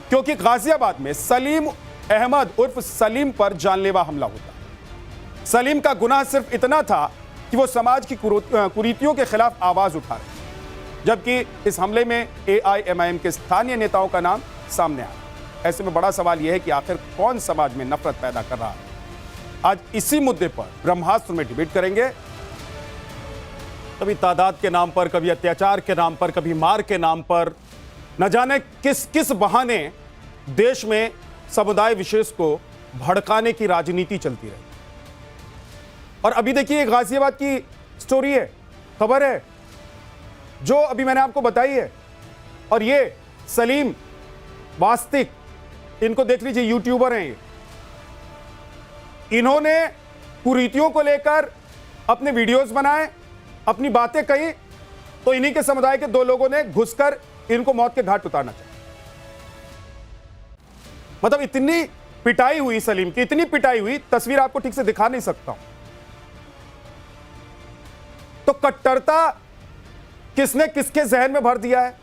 क्योंकि गाजियाबाद में सलीम अहमद उर्फ सलीम पर जानलेवा हमला होता। सलीम का गुनाह सिर्फ इतना था कि वो समाज की कुरीतियों के खिलाफ आवाज उठा रहे, जबकि इस हमले में AIMIM के स्थानीय नेताओं का नाम सामने आया। ऐसे में बड़ा सवाल यह है कि आखिर कौन समाज में नफरत पैदा कर रहा है। आज इसी मुद्दे पर ब्रह्मास्त्र में डिबेट करेंगे। कभी तादाद के नाम पर, कभी अत्याचार के नाम पर, कभी मार के नाम पर, न जाने किस किस बहाने देश में समुदाय विशेष को भड़काने की राजनीति चलती रही। और अभी देखिए गाजियाबाद की स्टोरी है, खबर है जो अभी मैंने आपको बताई है। और ये सलीम वास्तिक, इनको देख लीजिए, यूट्यूबर हैं ये। इन्होंने कुरीतियों को लेकर अपने वीडियोस बनाए, अपनी बातें कही, तो इन्हीं के समुदाय के दो लोगों ने घुसकर इनको मौत के घाट उतारना चाहिए। मतलब इतनी पिटाई हुई सलीम की, इतनी पिटाई हुई, तस्वीर आपको ठीक से दिखा नहीं सकता हूं। तो कट्टरता किसने किसके जहन में भर दिया है?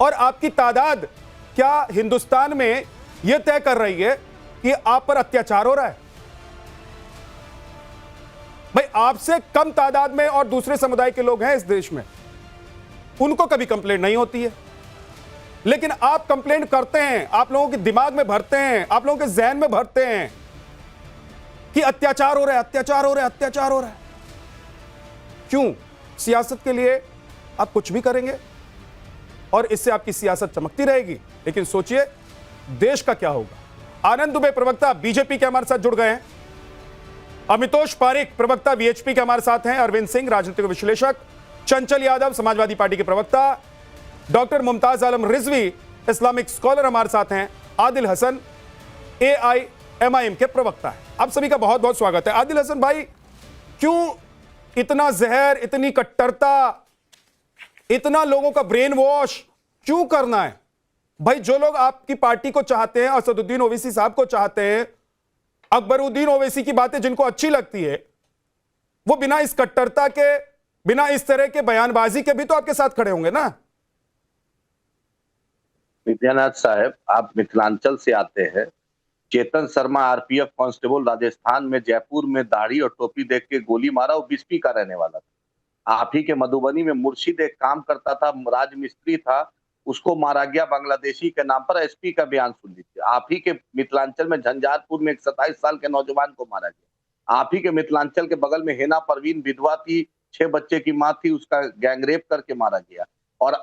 और आपकी तादाद क्या हिंदुस्तान में यह तय कर रही है कि आप पर अत्याचार हो रहा है? भाई, आपसे कम तादाद में और दूसरे समुदाय के लोग हैं इस देश में, उनको कभी कंप्लेंट नहीं होती है, लेकिन आप कंप्लेंट करते हैं, आप लोगों के दिमाग में भरते हैं, आप लोगों के जहन में भरते हैं कि अत्याचार हो रहा है, अत्याचार हो रहा है, अत्याचार हो रहा है। क्यों? सियासत के लिए आप कुछ भी करेंगे और इससे आपकी सियासत चमकती रहेगी, लेकिन सोचिए देश का क्या होगा। आनंद दुबे प्रवक्ता बीजेपी के हमारे साथ जुड़ गए हैं, अमितोष पारिक प्रवक्ता VHP के हमारे साथ हैं, अरविंद सिंह राजनीतिक विश्लेषक, चंचल यादव समाजवादी पार्टी के प्रवक्ता, डॉक्टर मुमताज आलम रिजवी इस्लामिक स्कॉलर हमारे साथ हैं, आदिल हसन AIMIM के प्रवक्ता हैं। आप सभी का बहुत बहुत स्वागत है। आदिल हसन भाई, क्यों इतना जहर, इतनी कट्टरता, इतना लोगों का ब्रेन वॉश क्यों करना है? भाई, जो लोग आपकी पार्टी को चाहते हैं, असदुद्दीन ओवैसी साहब को चाहते हैं, अकबरुद्दीन ओवैसी की बातें जिनको अच्छी लगती है, वो बिना इस कट्टरता के, बिना इस तरह के बयानबाजी के भी तो आपके साथ खड़े होंगे ना। विद्यानाथ साहब, आप मिथिलांचल से आते हैं। चेतन शर्मा RPF कांस्टेबल राजस्थान में जयपुर में दाढ़ी और टोपी देख के गोली मारा, वो बिस्पी का रहने वाला था। आप ही के मधुबनी में मुर्शिद एक काम करता था, राजमिस्त्री था, उसको मारा गया बांग्लादेशी के नाम पर। SP का बयान सुन लीजिए। आप ही के मिथिलांचल में झंझारपुर में एक 27 साल के नौजवान को मारा गया। आप ही के मिथिलांचल के बगल में हेना परवीन विधवा थी, 6 बच्चे की माँ थी, उसका गैंगरेप करके मारा गया। और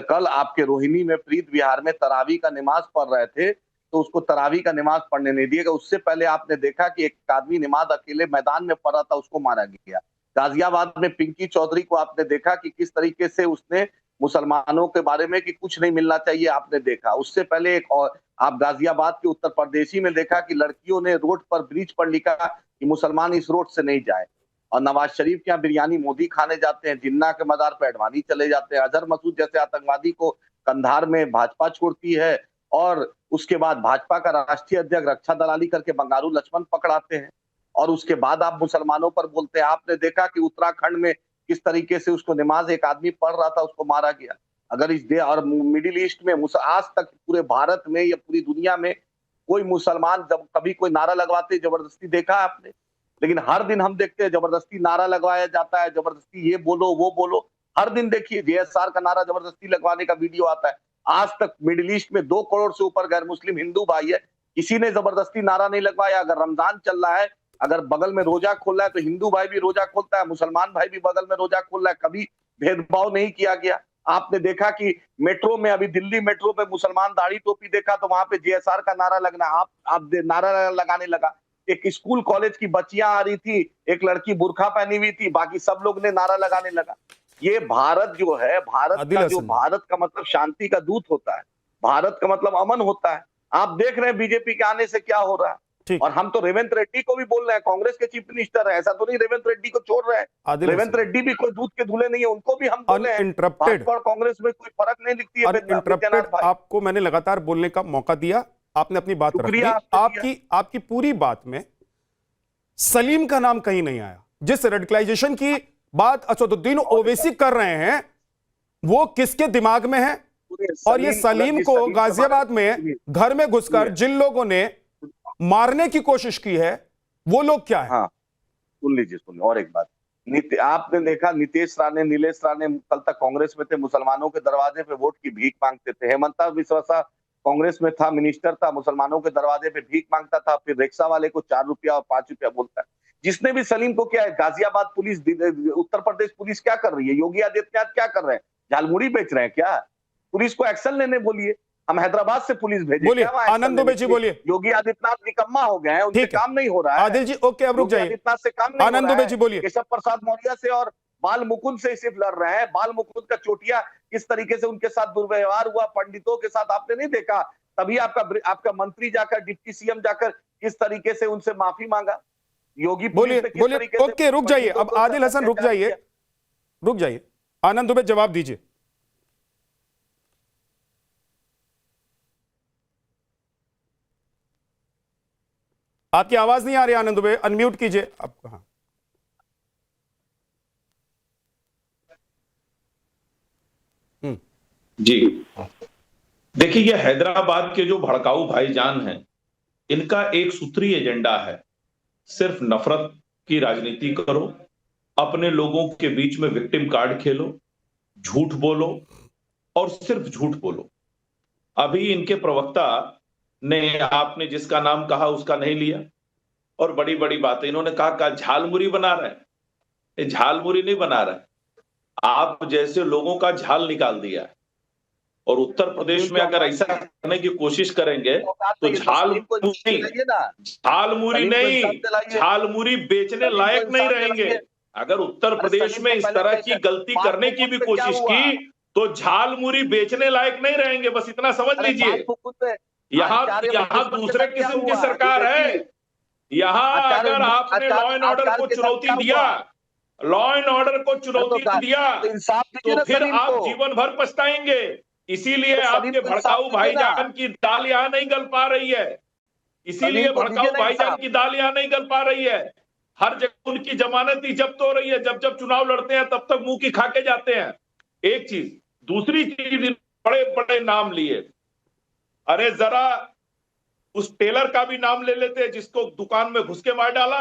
कल आपके रोहिणी में प्रीत विहार में तरावी का नमाज पढ़ रहे थे, तो उसको तरावी का नमाज पढ़ने नहीं दिया गया। उससे पहले आपने देखा कि एक आदमी नमाज अकेले मैदान में पढ़ रहा था, उसको मारा गया। गाजियाबाद में पिंकी चौधरी को आपने देखा कि किस तरीके से उसने मुसलमानों के बारे में कि कुछ नहीं मिलना चाहिए, आपने देखा। उससे पहले एक और आप गाजियाबाद के उत्तर प्रदेशी में देखा कि लड़कियों ने रोड पर, ब्रिज पर लिखा कि मुसलमान इस रोड से नहीं जाए। और नवाज शरीफ के यहाँ बिरयानी मोदी खाने जाते हैं, जिन्ना के मजार पे अडवाणी चले जाते हैं, अजहर मसूद जैसे आतंकवादी को कंधार में भाजपा छोड़ती है, और उसके बाद भाजपा का राष्ट्रीय अध्यक्ष रक्षा दलाली करके बंगारू लक्ष्मण पकड़ाते हैं, और उसके बाद आप मुसलमानों पर बोलते हैं। आपने देखा कि उत्तराखंड में किस तरीके से उसको नमाज एक आदमी पढ़ रहा था, उसको मारा गया। अगर और मिडिल ईस्ट में आज तक पूरे भारत में या पूरी दुनिया में कोई मुसलमान जब कभी कोई नारा लगवाते जबरदस्ती देखा आपने? लेकिन हर दिन हम देखते हैं जबरदस्ती नारा लगवाया जाता है, जबरदस्ती ये बोलो वो बोलो। हर दिन देखिए JSR का नारा जबरदस्ती लगवाने का वीडियो आता है। आज तक मिडिल ईस्ट में 2 करोड़ से ऊपर गैर मुस्लिम हिंदू भाई है, किसी ने जबरदस्ती नारा नहीं लगवाया। अगर रमजान चल रहा है, अगर बगल में रोजा खोल रहा है, तो हिंदू भाई भी रोजा खोलता है, मुसलमान भाई भी बगल में रोजा खोल रहा है। कभी भेदभाव नहीं किया गया। आपने देखा कि मेट्रो में, अभी दिल्ली मेट्रो पे मुसलमान दाढ़ी टोपी देखा तो वहां पे JSR का नारा लगना, आप नारा लगाने लगा। एक स्कूल कॉलेज की बच्चियां आ रही थी, एक लड़की बुर्खा पहनी हुई थी, बाकी सब लोग ने नारा लगाने लगा। ये भारत जो है, भारत का मतलब शांति का दूत होता है, भारत का मतलब अमन होता है। आप देख रहे हैं बीजेपी के आने से क्या हो रहा है। और हम तो रेवंत रेड्डी को भी बोल रहे हैं, कांग्रेस के चीफ मिनिस्टर है, ऐसा तो नहीं रेवंत रेड्डी को छोड़ रहे हैं। रेवंत रेड्डी भी कोई दूध के धुले नहीं है, उनको भी हम बोल रहे हैं। भाजपा और कांग्रेस में कोई फर्क नहीं दिखती है। आपको मैंने लगातार बोलने का मौका दिया, आपने अपनी बात रखी। आपकी पूरी बात में सलीम का नाम कहीं नहीं आया। जिस रेडिकलाइजेशन की बात असदुद्दीन ओवैसी कर रहे हैं, वो किसके दिमाग में है, और ये सलीम को गाजियाबाद में घर में घुसकर जिन लोगों ने मारने की कोशिश की है वो लोग क्या है? हाँ, सुन लीजिए, सुनिए और एक बात। आपने देखा नीतीश राणे, नीलेश राणे कल तक कांग्रेस में थे, मुसलमानों के दरवाजे पे वोट की भीख मांगते थे। हेमंता बिस्वा कांग्रेस में था, मिनिस्टर था, मुसलमानों के दरवाजे पे भीख मांगता था, फिर रिक्शा वाले को 4 रुपया और 5 रुपया बोलता है। जिसने भी सलीम को क्या है, गाजियाबाद पुलिस, उत्तर प्रदेश पुलिस क्या कर रही है, योगी आदित्यनाथ क्या कर रहे हैं, झालमुड़ी बेच रहे हैं क्या? पुलिस को एक्शन लेने बोलिए। हम हैदराबाद से पुलिस भेजे, बोलिए आनंद दुबे जी, बोलिए। योगी आदित्यनाथ निकम्मा हो गए हैं, उनसे काम नहीं हो रहा है। आदिल जी ओके, अब रुक जाइए। आदित्यनाथ से काम नहीं हो रहा है। आनंद दुबे जी बोलिए। केशव प्रसाद मौर्य से और बाल मुकुंद से सिर्फ लड़ रहे हैं। बाल मुकुंद का चोटिया किस तरीके से उनके साथ दुर्व्यवहार हुआ, पंडितों के साथ आपने नहीं देखा? तभी आपका मंत्री जाकर, डिप्टी सीएम जाकर किस तरीके से उनसे माफी मांगा। योगी बोलिए बोलिए, ओके रुक जाइए। अब आदिल हसन रुक जाइए, रुक जाइए। आनंद दुबे जवाब दीजिए। आपकी आवाज नहीं आ रही आनंद दुबे, अनम्यूट कीजिए आप। कहां जी देखिए, ये हैदराबाद के जो भड़काऊ भाईजान हैं, इनका एक सूत्री एजेंडा है, सिर्फ नफरत की राजनीति करो, अपने लोगों के बीच में विक्टिम कार्ड खेलो, झूठ बोलो और सिर्फ झूठ बोलो। अभी इनके प्रवक्ता ने, आपने जिसका नाम कहा उसका नहीं लिया, और बड़ी बड़ी बातें इन्होंने कहा झालमुरी बना रहे हैं। ये झालमुरी नहीं बना रहा है, आप जैसे लोगों का झाल निकाल दिया है। और उत्तर प्रदेश में अगर ऐसा करने की कोशिश करेंगे तो झालमुरी नहीं, झालमुरी बेचने लायक नहीं रहेंगे। अगर उत्तर प्रदेश में इस तरह की गलती करने की भी कोशिश की तो झालमुरी बेचने लायक नहीं रहेंगे, बस इतना समझ लीजिए। यहाँ दूसरे किस्म की सरकार है। यहाँ अगर आपने लॉ एंड ऑर्डर को चुनौती दिया, लॉ एंड ऑर्डर को चुनौती दिया, तो फिर आप जीवन भर पछताएंगे। इसीलिए आपके भड़काऊ भाईजान की दाल यहां नहीं गल पा रही है। इसीलिए भड़काऊ भाईजान की दाल यहां नहीं गल पा रही है। हर जगह उनकी जमानत ही जब्त हो रही है। जब जब चुनाव लड़ते हैं तब तक मुंह की खा के जाते हैं। एक चीज, दूसरी चीज, बड़े बड़े नाम लिए। अरे जरा उस टेलर का भी नाम ले लेते जिसको दुकान में घुस के मार डाला,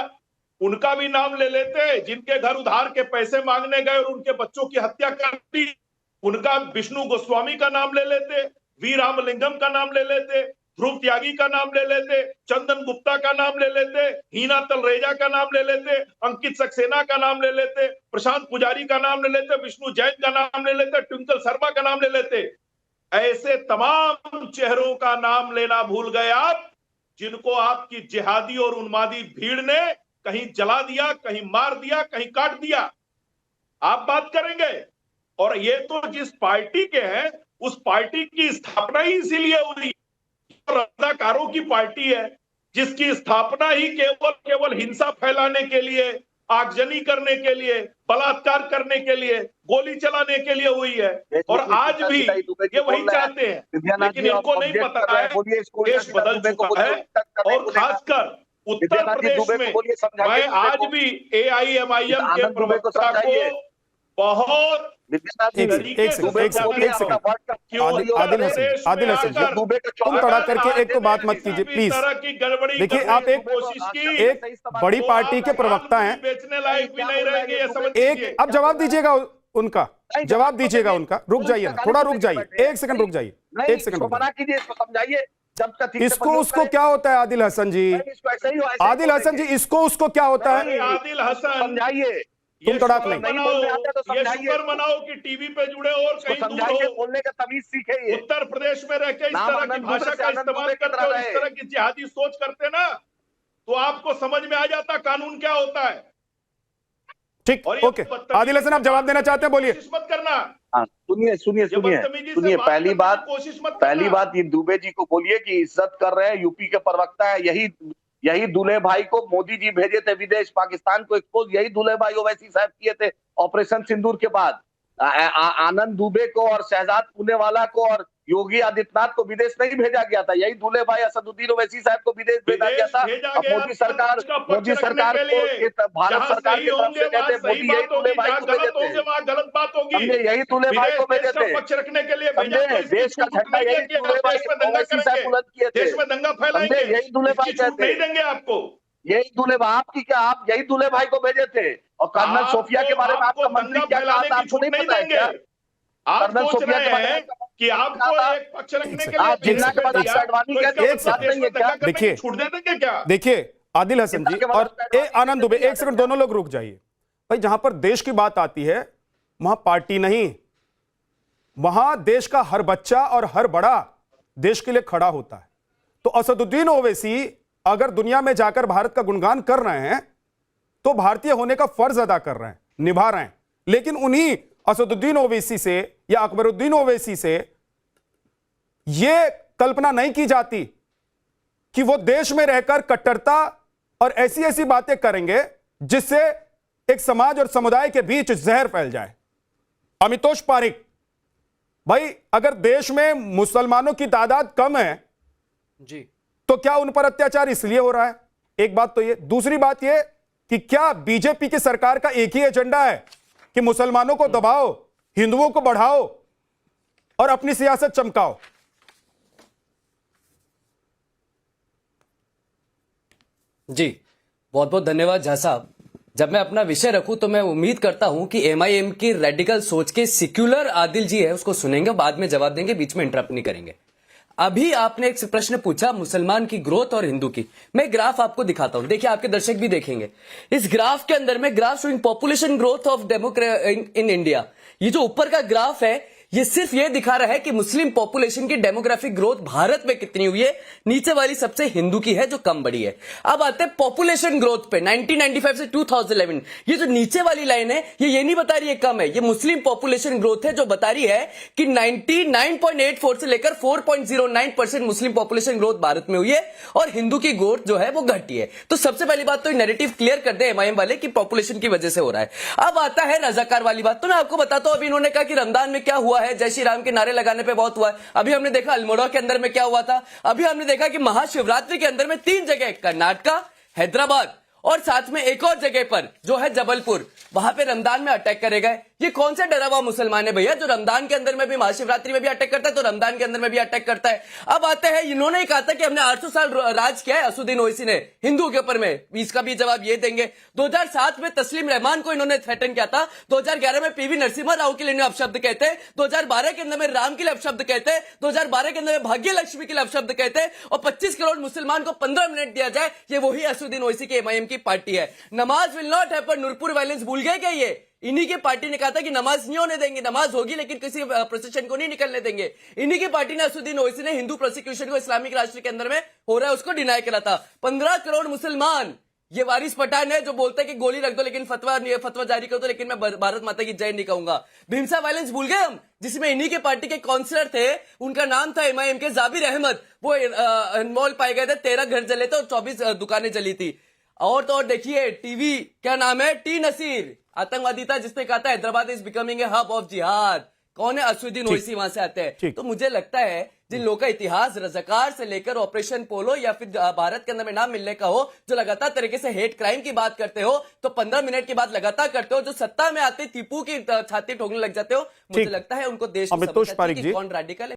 उनका भी नाम ले लेते जिनके घर उधार के पैसे मांगने गए और उनके बच्चों की हत्या कर दी, उनका विष्णु गोस्वामी का नाम ले लेते, वी रामलिंगम का नाम ले लेते, ध्रुव त्यागी का नाम ले लेते, चंदन गुप्ता का नाम ले लेते, हीना तलरेजा का नाम ले लेते, अंकित सक्सेना का नाम ले लेते, प्रशांत पुजारी का नाम ले लेते, विष्णु जैन का नाम ले लेते, ट्विंकल शर्मा का नाम ले लेते। ऐसे तमाम चेहरों का नाम लेना भूल गए आप, जिनको आपकी जिहादी और उन्मादी भीड़ ने कहीं जला दिया, कहीं मार दिया, कहीं काट दिया। आप बात करेंगे। और ये तो जिस पार्टी के हैं, उस पार्टी की स्थापना ही इसीलिए हुई, रजाकारों की पार्टी है, जिसकी स्थापना ही केवल हिंसा फैलाने के लिए, आगजनी करने के लिए, बलात्कार करने के लिए, गोली चलाने के लिए हुई है। और आज भी ये वही चाहते हैं, लेकिन इनको नहीं पता है देश बदल चुका है। और खासकर उत्तर प्रदेश में मैं आज भी AIMIM के प्रवक्ता को बहुत आदिल हसन, तुम तड़ा करके एक तो बात मत कीजिए प्लीज। देखिए, आप एक बड़ी पार्टी के प्रवक्ता हैं, बेचने लायक भी नहीं रहेंगे, ये समझ एक अब जवाब दीजिएगा उनका, जवाब दीजिएगा उनका। रुक जाइए ना, थोड़ा रुक जाइए, एक सेकंड रुक जाइए, एक सेकंड मना कीजिए, इसको समझाइए। इसको उसको क्या होता है आदिल हसन जी? आदिल हसन जी, इसको उसको क्या होता है? आदिल हसन समझाइए, तुम तड़ाक नहीं ये शुक्र मनाओ कि टीवी पे जुड़े और कहीं दूर हो, बोलने का तमीज सीखे। उत्तर प्रदेश में रह के इस तरह की भाषा का इस्तेमाल करते हो, इस तरह की जिहादी सोच करते ना, तो आपको समझ में आ जाता कानून क्या होता है। ठीक, ओके आदिल हसन, आप जवाब देना चाहते हैं, बोलिए। कोशिश मत करना। सुनिए, पहली बात ये दुबे जी को बोलिए कि इज्जत कर रहे हैं, यूपी के प्रवक्ता है। यही दूल्हे भाई को मोदी जी भेजे थे विदेश, पाकिस्तान को एक्सपोज, यही दूल्हे भाई ओवैसी साहब किए थे ऑपरेशन सिंदूर के बाद। आनंद दुबे को और शहजाद पुनेवाला को और योगी आदित्यनाथ को विदेश नहीं भेजा गया था। यही दूल्हे भाई असदुद्दीन ओवैसी साहब को विदेश भेजा गया था। मोदी सरकार को भारत सरकार की तरफ से कहते हैं मोदी यही दूल्हे भाई को भेजे थे, गलत बात होगी। हमने यही दूल्हे भाई को भेजे थे पक्ष रखने के लिए देश का झंडा यही दूल्हे भाई ओवैसी साहब बुलंद किए थे। देश में दंगा फैलाएंगे, यही दूल्हे भाई कहते नहीं देंगे आपको। यही दूल्हे भाई आपकी क्या, आप यही दूल्हे भाई को भेजे थे। और कर्नल सोफिया के बारे में आपका मंत्री क्या कहा था आपको नहीं पता है क्या? आप सोच रहे हैं कि आपको एक पक्ष रखने के लिए जिन्ना के बाद अडवाणी कहते देखिए छूट दे देंगे क्या? देखिए आदिल हसन जी और आनंद दुबे, एक सेकंड दोनों लोग रुक जाइए भाई। जहां पर देश की बात आती है वहां पार्टी नहीं, वहां देश का हर बच्चा और हर बड़ा देश के लिए खड़ा होता है। तो असदुद्दीन ओवैसी अगर दुनिया में जाकर भारत का गुणगान कर रहे हैं तो भारतीय होने का फर्ज अदा कर रहे हैं, निभा रहे हैं। लेकिन उन्हीं असदुद्दीन ओवैसी से या अकबरुद्दीन ओवैसी से यह कल्पना नहीं की जाती कि वो देश में रहकर कट्टरता और ऐसी ऐसी बातें करेंगे जिससे एक समाज और समुदाय के बीच जहर फैल जाए। अमितोष पारिक भाई, अगर देश में मुसलमानों की तादाद कम है जी, तो क्या उन पर अत्याचार इसलिए हो रहा है? एक बात तो ये। दूसरी बात ये कि क्या बीजेपी की सरकार का एक ही एजेंडा है कि मुसलमानों को दबाओ, हिंदुओं को बढ़ाओ और अपनी सियासत चमकाओ? जी बहुत बहुत धन्यवाद झा साहब। जब मैं अपना विषय रखूं तो मैं उम्मीद करता हूं कि एमआईएम की रेडिकल सोच के सेक्युलर आदिल जी है उसको सुनेंगे, बाद में जवाब देंगे, बीच में इंटरप्ट नहीं करेंगे। अभी आपने एक प्रश्न पूछा मुसलमान की ग्रोथ और हिंदू की। मैं ग्राफ आपको दिखाता हूं, देखिए आपके दर्शक भी देखेंगे। इस ग्राफ के अंदर में graph showing population growth of in India, ये जो ऊपर का ग्राफ है ये सिर्फ ये दिखा रहा है कि मुस्लिम पॉपुलेशन की डेमोग्राफिक ग्रोथ भारत में कितनी हुई है। नीचे वाली सबसे हिंदू की है जो कम बढ़ी है। अब आते हैं पॉपुलेशन ग्रोथ पे 1995 से 2011। ये जो नीचे वाली लाइन है ये नहीं बता रही है कम है, ये मुस्लिम पॉपुलेशन ग्रोथ है जो बता रही है कि 99.84 से लेकर 4.09% मुस्लिम पॉपुलेशन ग्रोथ भारत में हुई है और हिंदू की ग्रोथ जो है वो घटी है। तो सबसे पहली बात तो नैरेटिव क्लियर कर दे एमआईएम वाले कि पॉपुलेशन की वजह से हो रहा है। अब आता है रजाकार वाली बात। तो मैं आपको बताता हूं, अभी इन्होंने कहा कि रमजान में क्या हुआ है, जय श्री राम के नारे लगाने पे बहुत हुआ है। अभी हमने देखा अल्मोड़ा के अंदर में क्या हुआ था। अभी हमने देखा कि महाशिवरात्रि के अंदर में 3 जगह, कर्नाटका, हैदराबाद और साथ में एक और जगह पर जो है जबलपुर, वहां पे रमजान में अटैक करे गए। ये कौन सा डरा हुआ मुसलमान है भैया जो रमजान के अंदर में भी, महाशिवरात्रि में भी अटैक करता है तो रमजान के अंदर में भी अटैक करता है। अब आते हैं, इन्होंने कहा था कि हमने 800 साल राज किया है असदुद्दीन ओवैसी ने हिंदू के ऊपर में, इसका भी जवाब ये देंगे। 2007 में तस्लीम रहमान को इन्होंने थ्रेटन किया था। 2011 में पीवी नरसिम्हा राव के लिए अपशब्द कहते हैं। 2012 के अंदर में राम के लिए अपशब्द कहते हैं। 2012 के अंदर में भाग्य लक्ष्मी के लिए अपशब्द कहते हैं। और 25 करोड़ मुसलमान को 15 मिनट दिया जाए, ये वही असदुद्दीन ओवैसी की एमआईएम की पार्टी है। नमाज will not happen, Noorpur violence भूल गए क्या? ये इन्हीं की पार्टी ने कहा था कि नमाज नहीं होने देंगे, नमाज होगी लेकिन किसी प्रोसेशन को नहीं निकलने देंगे। इन्हीं की पार्टी ने असदुद्दीन ओवैसी ने हिंदू प्रोसिक्यूशन को इस्लामिक राष्ट्र के अंदर में हो रहा है उसको डिनाई करा था। 15 करोड़ मुसलमान, ये वारिस पठान है जो बोलता है कि गोली रख दो लेकिन फतवा जारी कर दो, लेकिन मैं भारत माता की जय नहीं कहूंगा। भीमसा वायलेंस भूल गए हम, जिसमें इन्हीं के पार्टी के काउंसलर थे, उनका नाम था एमआईएम के जाबिर अहमद, वो इन्वॉल्व पाए गए थे। 13 घर जले थे और 24 दुकानें जली थी। और तो और देखिए टीवी, क्या नाम है, टी नसीर, आतंकवादी था जिसने कहा था Hyderabad is becoming a hub of जिहाद। कौन है? असदुद्दीन ओवैसी वहां से आते हैं। तो मुझे लगता है जिन लोगों का इतिहास रज़ाकार से लेकर ऑपरेशन पोलो या फिर भारत के अंदर में नाम मिलने का हो, जो लगातार तरीके से हेट क्राइम की बात करते हो तो 15 मिनट की बात लगातार करते हो, जो सत्ता में आते टीपू की छाती ठोकने लग जाते हो, मुझे लगता है उनको देश अमितोष पारिक जी, कौन रेडिकल है।